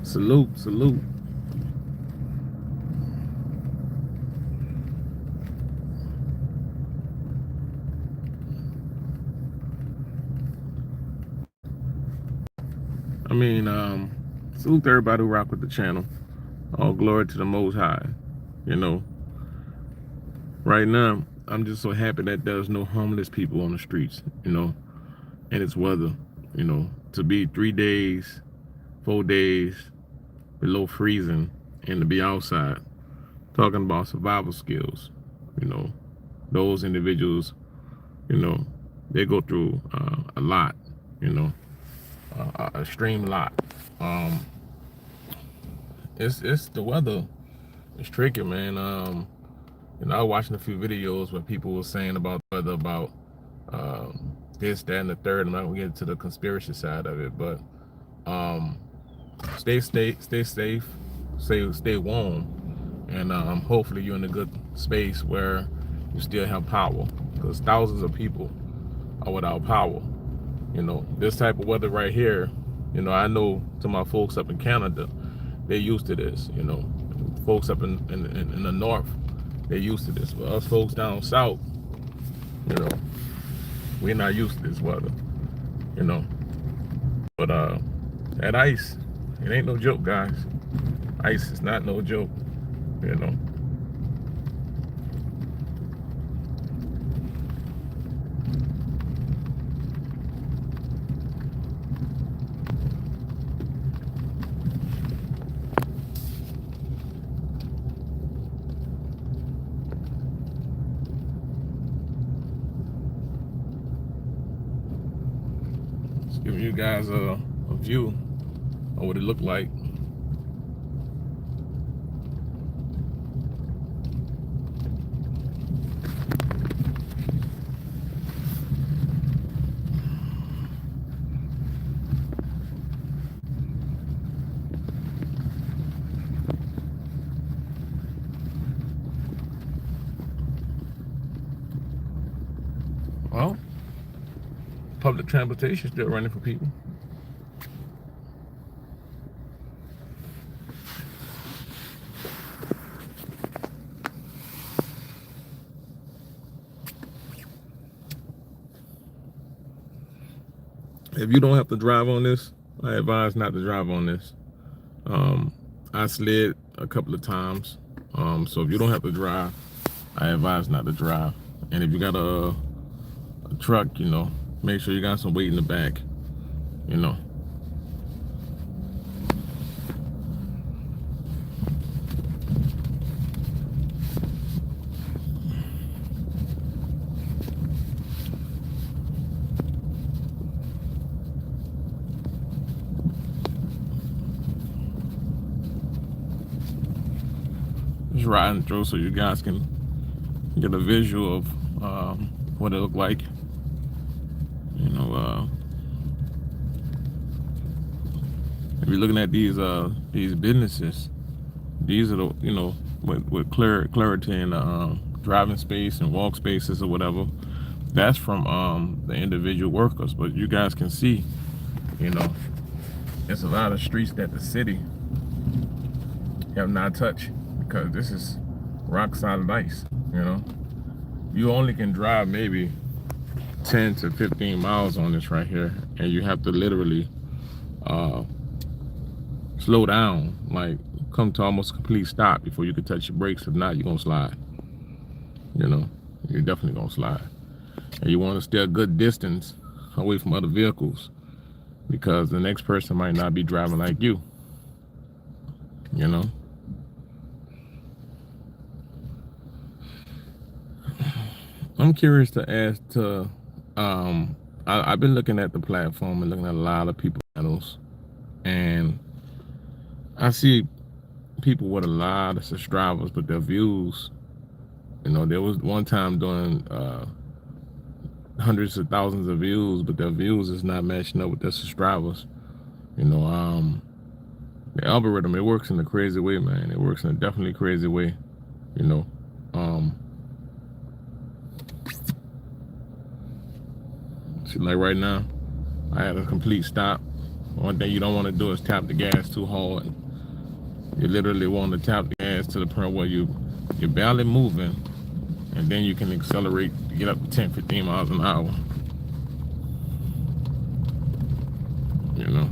Salute, salute. I mean, salute to everybody who rock with the channel. All glory to the Most High. You know, right now, I'm just so happy that there's no homeless people on the streets, and it's weather, to be 3 days, 4 days below freezing and to be outside talking about survival skills, you know, those individuals, you know, they go through a lot, you know, a extreme lot. Um, it's the weather. It's tricky, man. I was watching a few videos where people were saying about weather, about this, that, and the third. I'm not gonna get into the conspiracy side of it, but um, stay safe, stay warm, and hopefully you're in a good space where you still have power, because thousands of people are without power. This type of weather right here, I know to my folks up in Canada, they're used to this. Folks up in the north, they're used to this. But us folks down south, you know, we're not used to this weather, you know. But that ice, it ain't no joke, guys. Ice is not no joke, you know. Just giving you guys a view of what it looked like. Well, public transportation still running for people. If you don't have to drive on this, I advise not to drive on this. I slid a couple of times, so if you don't have to drive, I advise not to drive. And if you got a truck, make sure you got some weight in the back, Just riding through so you guys can get a visual of what it looked like. If you're looking at these businesses, these are the with clarity in the driving space and walk spaces or whatever. That's from the individual workers, but you guys can see, it's a lot of streets that the city have not touched, because this is rock solid ice. You only can drive maybe 10 to 15 miles on this right here, and you have to literally slow down, like come to almost a complete stop before you can touch your brakes. If not, you're gonna slide. You're definitely gonna slide, and you want to stay a good distance away from other vehicles, because the next person might not be driving like you. I'm curious to ask to I've been looking at the platform and looking at a lot of people's channels, and I see people with a lot of subscribers, but their views, there was one time doing hundreds of thousands of views, but their views is not matching up with their subscribers. The algorithm, it works in a crazy way, man. It works in a definitely crazy way. See, like right now, I had a complete stop. One thing you don't want to do is tap the gas too hard. You literally want to tap the gas to the point where you're barely moving, and then you can accelerate to get up to 10, 15 miles an hour. You know.